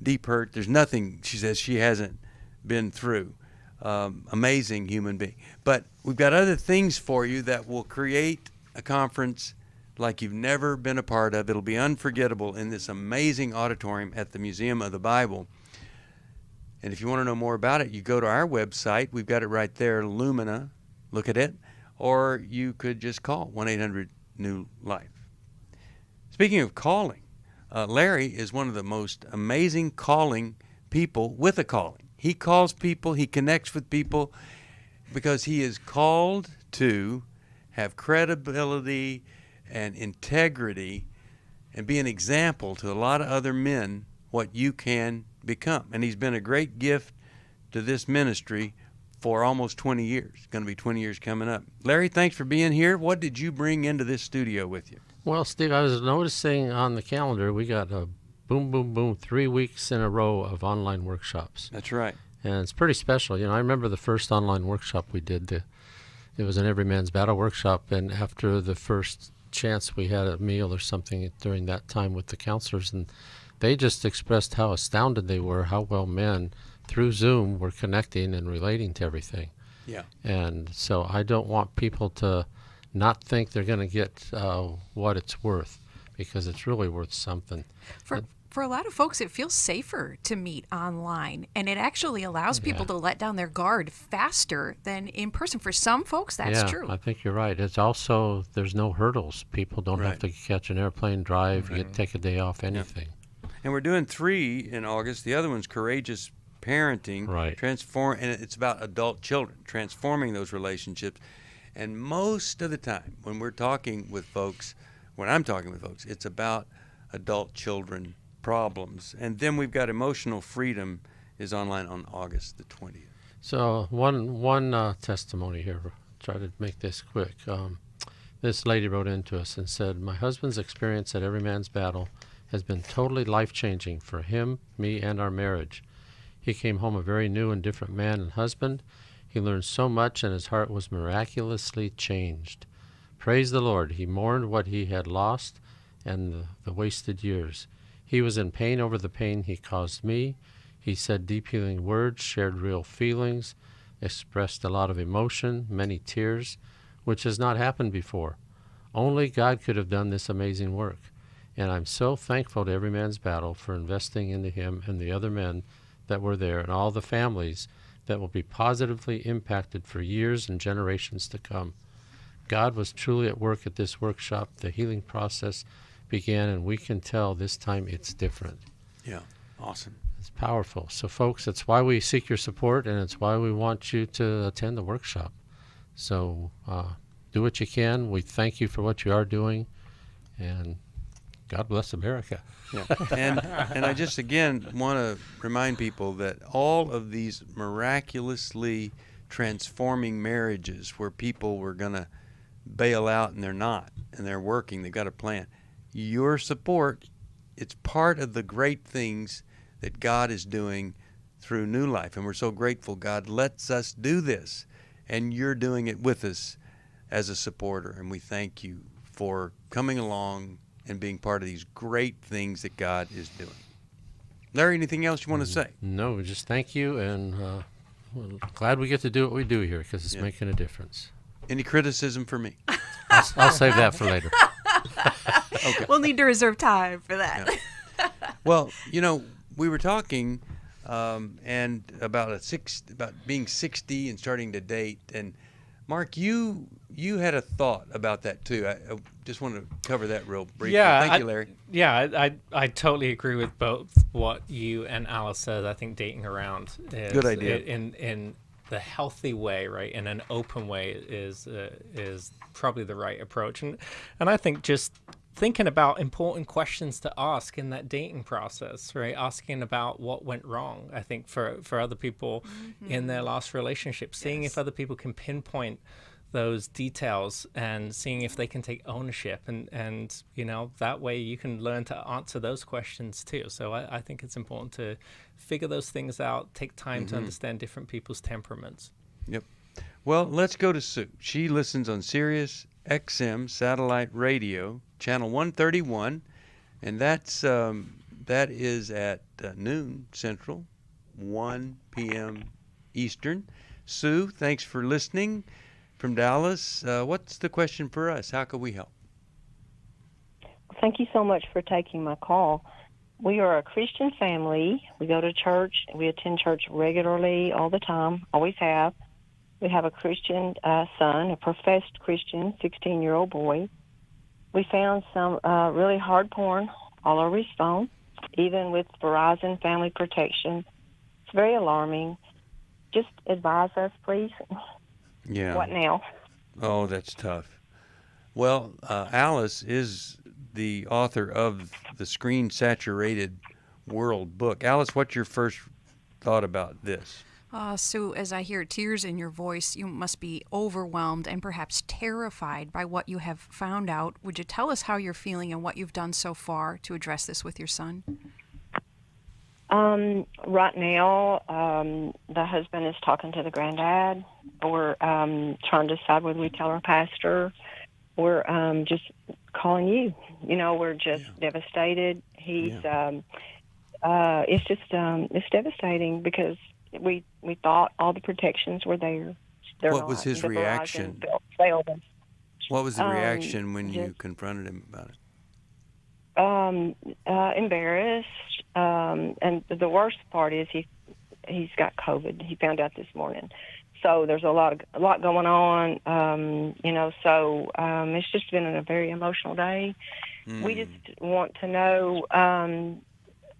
[SPEAKER 2] deep hurt. There's nothing, she says, she hasn't been through. Amazing human being. But we've got other things for you that will create a conference like you've never been a part of. It'll be unforgettable in this amazing auditorium at the Museum of the Bible. And if you want to know more about it, you go to our website. We've got it right there, Lumina. Look at it. Or you could just call 1-800-NEW-LIFE. Speaking of calling, Larry is one of the most amazing calling people with a calling. He calls people, he connects with people because he is called to have credibility and integrity and be an example to a lot of other men what you can become. And he's been a great gift to this ministry for almost 20 years. It's going to be 20 years coming up. Larry, thanks for being here. What did you bring into this studio with you?
[SPEAKER 18] Well, Steve, I was noticing on the calendar we got a boom, 3 weeks in a row of online workshops.
[SPEAKER 2] That's right.
[SPEAKER 18] And it's pretty special. I remember the first online workshop we did. It was an Every Man's Battle workshop, and after the first chance we had a meal or something during that time with the counselors, and they just expressed how astounded they were, how well men through Zoom were connecting and relating to everything.
[SPEAKER 2] Yeah.
[SPEAKER 18] And so I don't want people to not think they're going to get what it's worth, because it's really worth something.
[SPEAKER 4] For a lot of folks, it feels safer to meet online, and it actually allows people to let down their guard faster than in person. For some folks, that's true.
[SPEAKER 18] I think you're right. It's also, there's no hurdles. People don't have to catch an airplane, drive, you get take a day off, anything.
[SPEAKER 2] And we're doing 3 in August. The other one's Courageous Parenting.
[SPEAKER 18] Right.
[SPEAKER 2] And it's about adult children, transforming those relationships. And most of the time, when I'm talking with folks, it's about adult children problems. And then we've got Emotional Freedom is online on August the 20th.
[SPEAKER 18] So one testimony here. Try to make this quick. This lady wrote into us and said, "My husband's experience at Every Man's Battle has been totally life-changing for him, me, and our marriage. He came home a very new and different man and husband. He learned so much, and his heart was miraculously changed. Praise the Lord. He mourned what he had lost and the wasted years. He was in pain over the pain he caused me. He said deep healing words, shared real feelings, expressed a lot of emotion, many tears, which has not happened before. Only God could have done this amazing work. And I'm so thankful to Every Man's Battle for investing into him and the other men that were there, and all the families that will be positively impacted for years and generations to come. God was truly at work at this workshop. The healing process began, and we can tell this time it's different."
[SPEAKER 2] Yeah, awesome.
[SPEAKER 18] It's powerful. So, folks, it's why we seek your support, and it's why we want you to attend the workshop. So do what you can. We thank you for what you are doing, and God bless America.
[SPEAKER 2] Yeah. And I just, again, want to remind people that all of these miraculously transforming marriages where people were going to bail out and they're not, and they're working, they've got a plan. Your support, it's part of the great things that God is doing through New Life. And we're so grateful God lets us do this. And you're doing it with us as a supporter. And we thank you for coming along and being part of these great things that God is doing. Larry, anything else you want to say?
[SPEAKER 18] No, just thank you. And we're glad we get to do what we do here, because it's making a difference.
[SPEAKER 2] Any criticism for me?
[SPEAKER 18] I'll save that for later.
[SPEAKER 2] Okay.
[SPEAKER 4] We'll need to reserve time for that.
[SPEAKER 2] Yeah. Well, we were talking and about being 60 and starting to date. And Mark, you had a thought about that too. I just want to cover that real briefly.
[SPEAKER 3] Yeah,
[SPEAKER 2] Thank you, Larry.
[SPEAKER 3] Yeah, I totally agree with both what you and Alice said. I think dating around is
[SPEAKER 2] good idea
[SPEAKER 3] in the healthy way, right? In an open way is probably the right approach. And I think just thinking about important questions to ask in that dating process, right? Asking about what went wrong, I think, for other people in their last relationship, seeing if other people can pinpoint those details and seeing if they can take ownership. And that way you can learn to answer those questions too. So I think it's important to figure those things out, take time to understand different people's temperaments.
[SPEAKER 2] Yep. Well, let's go to Sue. She listens on Sirius XM satellite radio, channel 131, and that is at noon Central, 1 p.m. Eastern. Sue, thanks for listening from Dallas. What's the question for us? How can we help?
[SPEAKER 19] Thank you so much for taking my call. We are a Christian family. We go to church. We attend church regularly all the time, always have. We have a Christian son, a professed Christian, 16-year-old boy. We found some really hard porn all over his phone, even with Verizon Family Protection. It's very alarming. Just advise us, please.
[SPEAKER 2] Yeah.
[SPEAKER 19] What now?
[SPEAKER 2] Oh, that's tough. Well, Alice is the author of the Screen Saturated World book. Alice, what's your first thought about this?
[SPEAKER 4] Sue, as I hear tears in your voice, you must be overwhelmed and perhaps terrified by what you have found out. Would you tell us how you're feeling and what you've done so far to address this with your son?
[SPEAKER 19] Right now, the husband is talking to the granddad. We're trying to decide whether we tell our pastor. We're just calling you. You know, we're just devastated. He's it's just it's devastating because we thought all the protections were there.
[SPEAKER 2] What was his reaction? What was the reaction when you confronted him about it?
[SPEAKER 19] Embarrassed. And the worst part is he's got COVID. He found out this morning. So there's a lot going on, you know, so it's just been a very emotional day. We just want to know,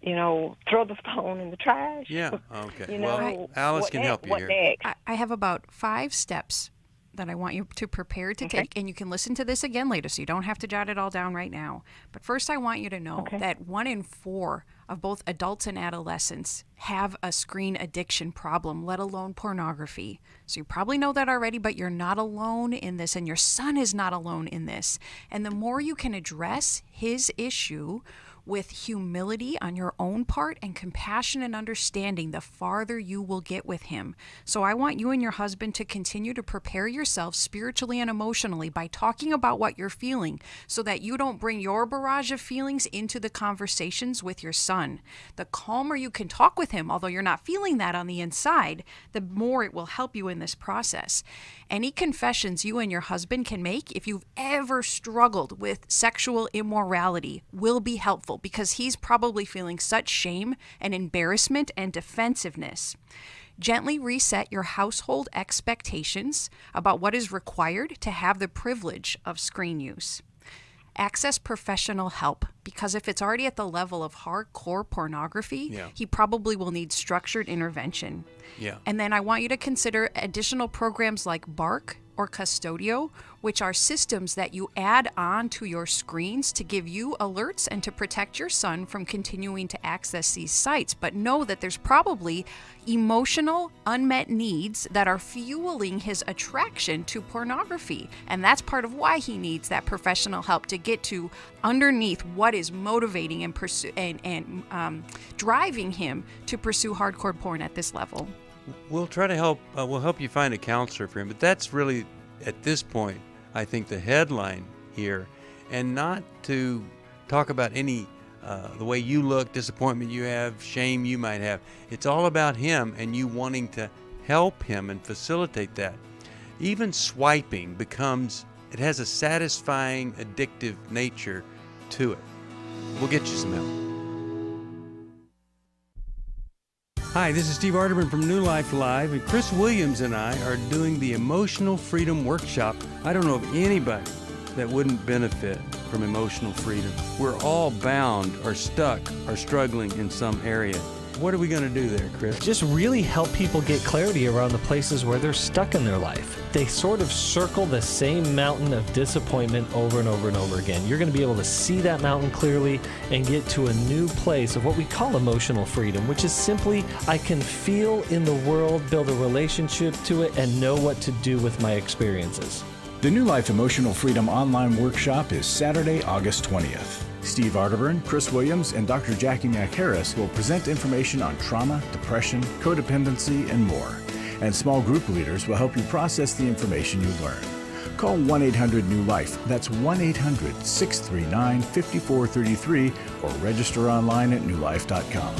[SPEAKER 19] you know, throw the phone in the trash.
[SPEAKER 2] Yeah, okay.
[SPEAKER 19] You know,
[SPEAKER 2] well, Alice can help you here.
[SPEAKER 19] Next?
[SPEAKER 4] I have about 5 steps that I want you to prepare to take, and you can listen to this again later, so you don't have to jot it all down right now. But first, I want you to know that 1 in 4 of both adults and adolescents have a screen addiction problem, let alone pornography. So you probably know that already, but you're not alone in this, and your son is not alone in this. And the more you can address his issue with humility on your own part and compassion and understanding, the farther you will get with him. So I want you and your husband to continue to prepare yourselves spiritually and emotionally by talking about what you're feeling so that you don't bring your barrage of feelings into the conversations with your son. The calmer you can talk with him, although you're not feeling that on the inside, the more it will help you in this process. Any confessions you and your husband can make if you've ever struggled with sexual immorality will be helpful, because he's probably feeling such shame and embarrassment and defensiveness. Gently reset your household expectations about what is required to have the privilege of screen use. Access professional help, because if it's already at the level of hardcore pornography, he probably will need structured intervention. And then I want you to consider additional programs like Bark or Custodio, which are systems that you add on to your screens to give you alerts and to protect your son from continuing to access these sites. But know that there's probably emotional unmet needs that are fueling his attraction to pornography. And that's part of why he needs that professional help to get to underneath what is motivating and driving him to pursue hardcore porn at this level.
[SPEAKER 2] We'll try to help. We'll help you find a counselor for him. But that's really, at this point, I think the headline here, and not to talk about any the way you look, disappointment you have, shame you might have. It's all about him and you wanting to help him and facilitate that. Even swiping it has a satisfying, addictive nature to it. We'll get you some help. Hi, this is Steve Arterburn from New Life Live, and Chris Williams and I are doing the Emotional Freedom Workshop. I don't know of anybody that wouldn't benefit from emotional freedom. We're all bound or stuck or struggling in some area. What are we going to do there, Chris?
[SPEAKER 13] Just really help people get clarity around the places where they're stuck in their life. They sort of circle the same mountain of disappointment over and over and over again. You're going to be able to see that mountain clearly and get to a new place of what we call emotional freedom, which is simply I can feel in the world, build a relationship to it, and know what to do with my experiences.
[SPEAKER 1] The New Life Emotional Freedom Online Workshop is Saturday, August 20th. Steve Arterburn, Chris Williams, and Dr. Jackie McHarris will present information on trauma, depression, codependency, and more. And small group leaders will help you process the information you learn. Call 1-800-NEW-LIFE. That's 1-800-639-5433 or register online at newlife.com.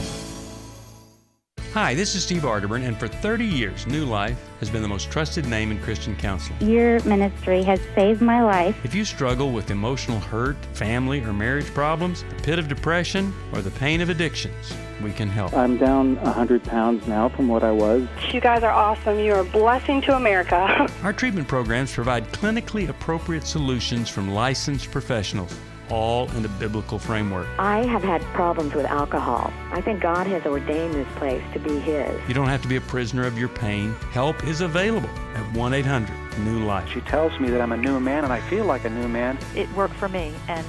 [SPEAKER 2] Hi, this is Steve Arterburn, and for 30 years, New Life has been the most trusted name in Christian counseling.
[SPEAKER 20] Your ministry has saved my life.
[SPEAKER 2] If you struggle with emotional hurt, family or marriage problems, the pit of depression, or the pain of addictions, we can help.
[SPEAKER 21] I'm down 100 pounds now from what I was.
[SPEAKER 16] You guys are awesome. You're a blessing to America.
[SPEAKER 2] Our treatment programs provide clinically appropriate solutions from licensed professionals, all in the biblical framework.
[SPEAKER 20] I have had problems with alcohol. I think God has ordained this place to be His.
[SPEAKER 2] You don't have to be a prisoner of your pain. Help is available at 1-800-NEW-LIFE.
[SPEAKER 21] She tells me that I'm a new man, and I feel like a new man.
[SPEAKER 22] It worked for me, and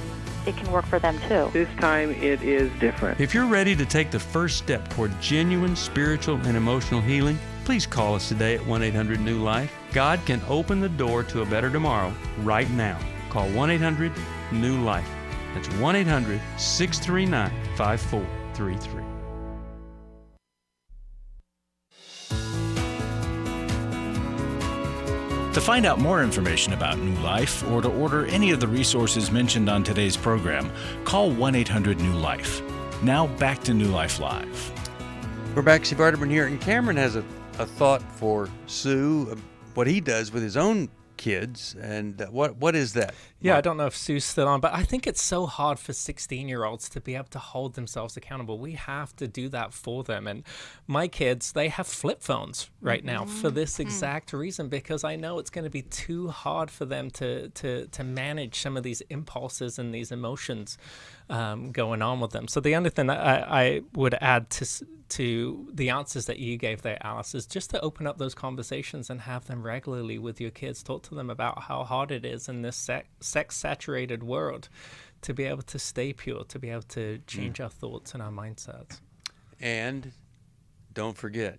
[SPEAKER 22] it can work for them too.
[SPEAKER 21] This time it is different.
[SPEAKER 2] If you're ready to take the first step toward genuine spiritual and emotional healing, please call us today at 1-800-NEW-LIFE. God can open the door to a better tomorrow right now. Call 1-800-NEW-LIFE. That's 1-800-639-5433.
[SPEAKER 1] To find out more information about New Life or to order any of the resources mentioned on today's program, call 1-800-NEW-LIFE. Now back to New Life Live.
[SPEAKER 2] We're back. Steve Arterburn here, and Cameron has a thought for Sue, what he does with his own kids, and what is that?
[SPEAKER 3] Yeah, I don't know if Sue's still on, but I think it's so hard for 16-year-olds to be able to hold themselves accountable. We have to do that for them. And my kids, they have flip phones right now for this exact reason, because I know it's going to be too hard for them to manage some of these impulses and these emotions going on with them. So the only thing that I would add to the answers that you gave there, Alice, is just to open up those conversations and have them regularly with your kids. Talk to them about how hard it is in this sex-saturated world to be able to stay pure, to be able to change our thoughts and our mindsets.
[SPEAKER 2] And don't forget,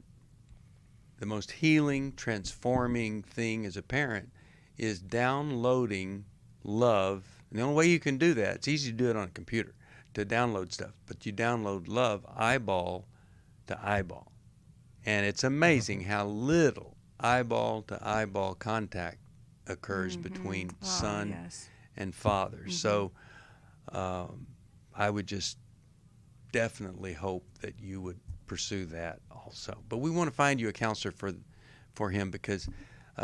[SPEAKER 2] the most healing, transforming thing as a parent is downloading love. And the only way you can do that, it's easy to do it on a computer, to download stuff, but you download love eyeball to eyeball. And it's amazing how little eyeball to eyeball contact occurs between son and father. So I would just definitely hope that you would pursue that also. But we want to find you a counselor for him, because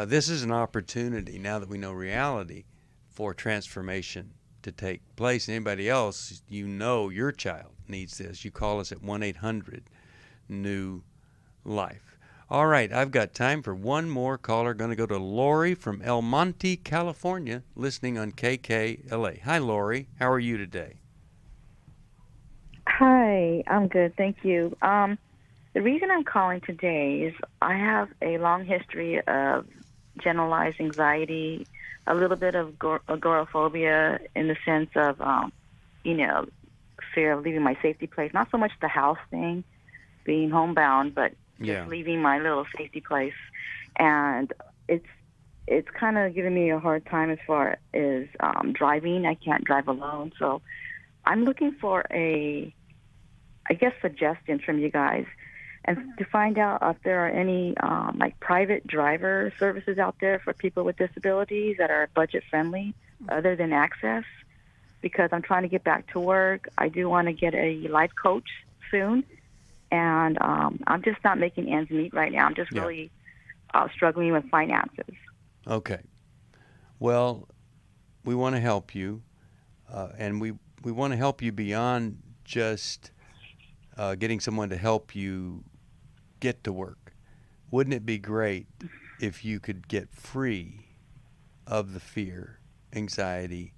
[SPEAKER 2] this is an opportunity, now that we know reality, for transformation to take place. Anybody else, you know your child needs this. You call us at 1-800-NEW-LIFE. All right, I've got time for one more caller. Going to go to Lori from El Monte, California, listening on KKLA. Hi, Lori. How are you today?
[SPEAKER 5] Hi, I'm good, thank you. The reason I'm calling today is I have a long history of generalized anxiety, a little bit of agoraphobia in the sense of, fear of leaving my safety place. Not so much the house thing, being homebound, but just leaving my little safety place. And it's kind of giving me a hard time as far as driving. I can't drive alone. So I'm looking for suggestions from you guys, and to find out if there are any private driver services out there for people with disabilities that are budget friendly other than Access, because I'm trying to get back to work. I do want to get a life coach soon, and I'm just not making ends meet right now. I'm just really struggling with finances.
[SPEAKER 2] Okay. Well, we want to help you, and we want to help you beyond just getting someone to help you get to work. Wouldn't it be great if you could get free of the fear, anxiety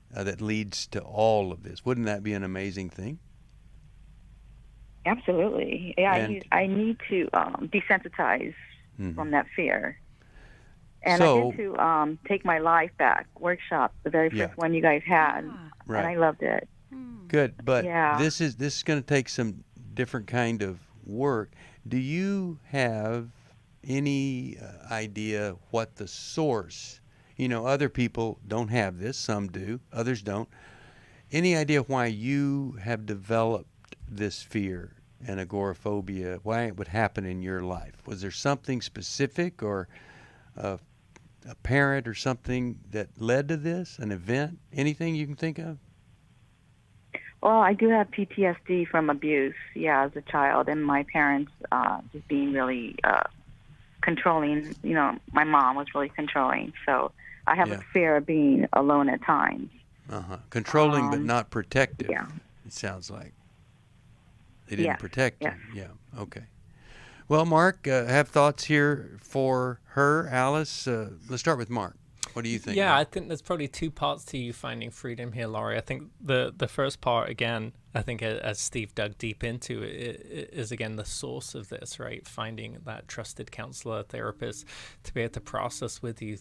[SPEAKER 2] that leads to all of this? Wouldn't that be an amazing thing?
[SPEAKER 5] Absolutely. Yeah, I need to desensitize from that fear. And I need to take my life back workshop, the very first one you guys had, and I loved it.
[SPEAKER 2] Good, but this is going to take some different kind of work. Do you have any idea what the source? Other people don't have this. Some do. Others don't. Any idea why you have developed this fear and agoraphobia? Why it would happen in your life? Was there something specific, or a parent or something that led to this? An event? Anything you can think of?
[SPEAKER 5] Well, I do have PTSD from abuse, as a child, and my parents just being really controlling. My mom was really controlling, so I have a fear of being alone at times.
[SPEAKER 2] Controlling but not protective, it sounds like. They didn't protect you. Yeah, okay. Well, Mark, have thoughts here for her. Alice, let's start with Mark. What do you think?
[SPEAKER 3] Yeah, I think there's probably two parts to you finding freedom here, Laurie. I think the first part, again, I think as Steve dug deep into it, is again the source of this, right? Finding that trusted counselor, therapist to be able to process with you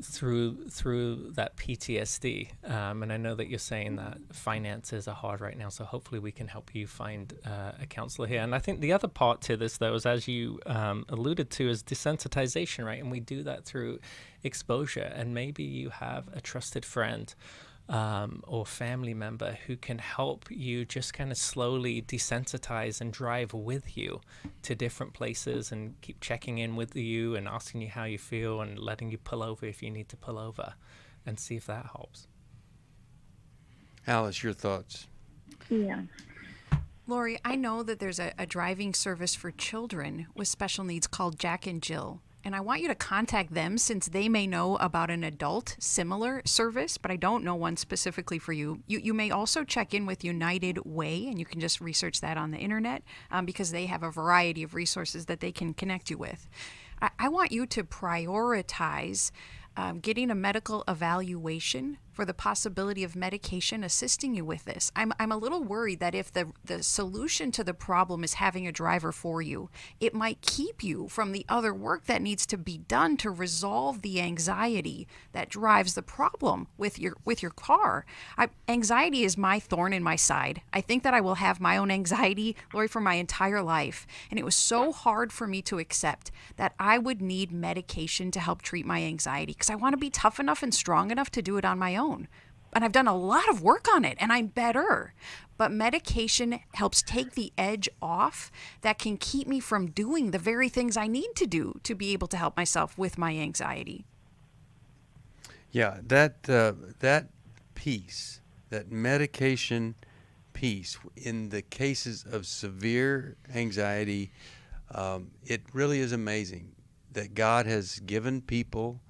[SPEAKER 3] through that PTSD. And I know that you're saying that finances are hard right now, so hopefully we can help you find a counselor here. And I think the other part to this, though, is, as you alluded to, is desensitization, right? And we do that through exposure. And maybe you have a trusted friend or family member who can help you just kind of slowly desensitize and drive with you to different places and keep checking in with you and asking you how you feel and letting you pull over if you need to pull over, and see if that helps.
[SPEAKER 2] Alice, your thoughts?
[SPEAKER 4] Yeah. Lori, I know that there's a driving service for children with special needs called Jack and Jill. And I want you to contact them, since they may know about an adult similar service, but I don't know one specifically for you. You may also check in with United Way, and you can just research that on the internet, because they have a variety of resources that they can connect you with. I want you to prioritize getting a medical evaluation for the possibility of medication assisting you with this. I'm a little worried that if the solution to the problem is having a driver for you, it might keep you from the other work that needs to be done to resolve the anxiety that drives the problem with your car. Anxiety is my thorn in my side. I think that I will have my own anxiety, Lori, for my entire life. And it was so hard for me to accept that I would need medication to help treat my anxiety, because I want to be tough enough and strong enough to do it on my own. And I've done a lot of work on it, and I'm better. But medication helps take the edge off that can keep me from doing the very things I need to do to be able to help myself with my anxiety.
[SPEAKER 2] Yeah, that piece, that medication piece, in the cases of severe anxiety, it really is amazing that God has given people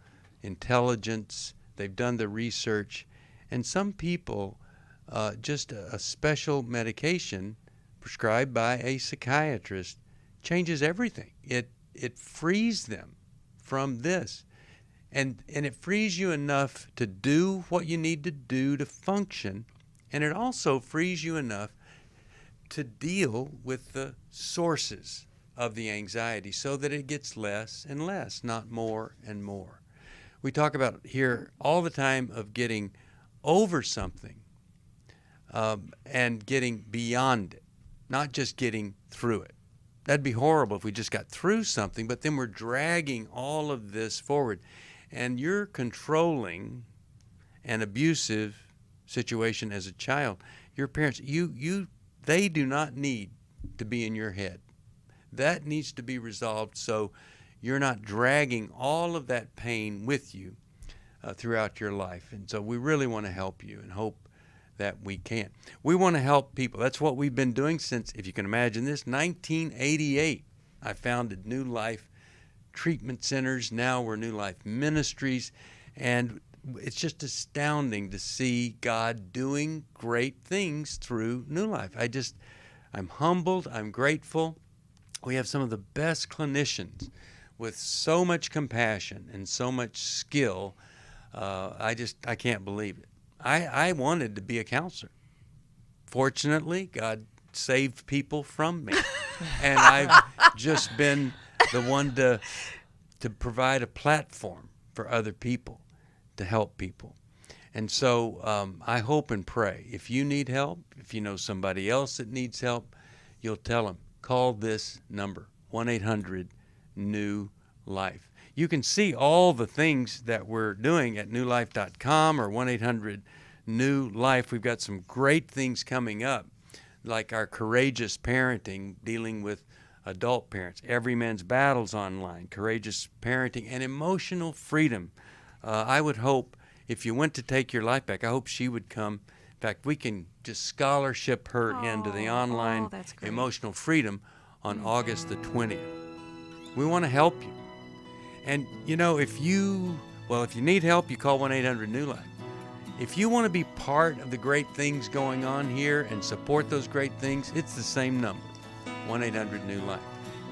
[SPEAKER 2] intelligence. They've done the research, and some people, just a special medication prescribed by a psychiatrist changes everything. It frees them from this, and it frees you enough to do what you need to do to function, and it also frees you enough to deal with the sources of the anxiety so that it gets less and less, not more and more. We talk about here all the time of getting over something and getting beyond it, not just getting through it. That'd be horrible if we just got through something, but then we're dragging all of this forward. And you're controlling an abusive situation as a child. Your parents, they do not need to be in your head. That needs to be resolved so you're not dragging all of that pain with you throughout your life. And so we really want to help you and hope that we can. We want to help people. That's what we've been doing since, if you can imagine this, 1988. I founded New Life Treatment Centers. Now we're New Life Ministries. And it's just astounding to see God doing great things through New Life. I'm humbled. I'm grateful. We have some of the best clinicians with so much compassion and so much skill. I can't believe it. I wanted to be a counselor. Fortunately, God saved people from me. And I've just been the one to provide a platform for other people, to help people. And so I hope and pray, if you need help, if you know somebody else that needs help, you'll tell them, call this number, 1-800-NEW-LIFE. You can see all the things that we're doing at newlife.com or 1-800-NEW-LIFE. We've got some great things coming up, like our Courageous Parenting, dealing with adult parents. Every Man's Battles online, Courageous Parenting, and Emotional Freedom. I would hope if you went to take your life back, I hope she would come. In fact, we can just scholarship her into the online Emotional Freedom on August the 20th. We want to help you. And, if you need help, you call 1-800-NEW-LIFE. If you want to be part of the great things going on here and support those great things, it's the same number, 1-800-NEW-LIFE.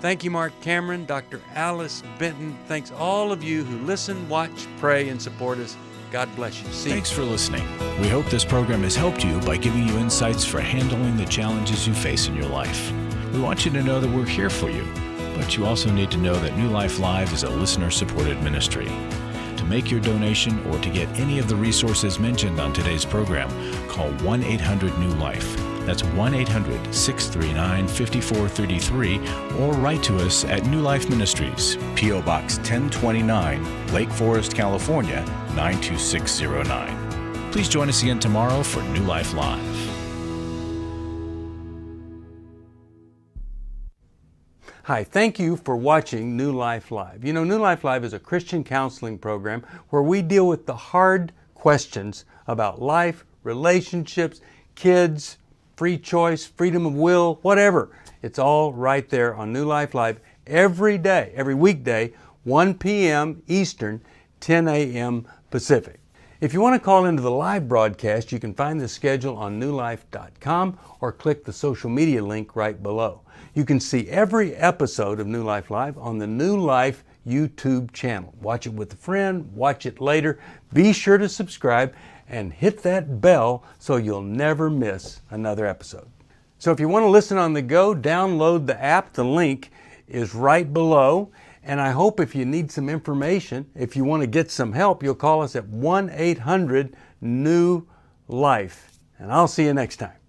[SPEAKER 2] Thank you, Marc Cameron, Dr. Alice Benton. Thanks all of you who listen, watch, pray, and support us. God bless you.
[SPEAKER 1] Thanks for listening. We hope this program has helped you by giving you insights for handling the challenges you face in your life. We want you to know that we're here for you, but you also need to know that New Life Live is a listener-supported ministry. To To make your donation or to get any of the resources mentioned on today's program, call 1-800-NEW-LIFE. That's 1-800-639-5433, or write to us at New Life Ministries, P.O. Box 1029, Lake Forest, California, 92609. Please join us again tomorrow for New Life Live.
[SPEAKER 2] Hi, thank you for watching New Life Live. You know, New Life Live is a Christian counseling program where we deal with the hard questions about life, relationships, kids, free choice, freedom of will, whatever. It's all right there on New Life Live every day, every weekday, 1 p.m. Eastern, 10 a.m. Pacific. If you want to call into the live broadcast, you can find the schedule on newlife.com or click the social media link right below. You can see every episode of New Life Live on the New Life YouTube channel. Watch it with a friend, watch it later. Be sure to subscribe and hit that bell so you'll never miss another episode. So if you want to listen on the go, download the app. The link is right below. And I hope if you need some information, if you want to get some help, you'll call us at 1-800-NEW-LIFE. And I'll see you next time.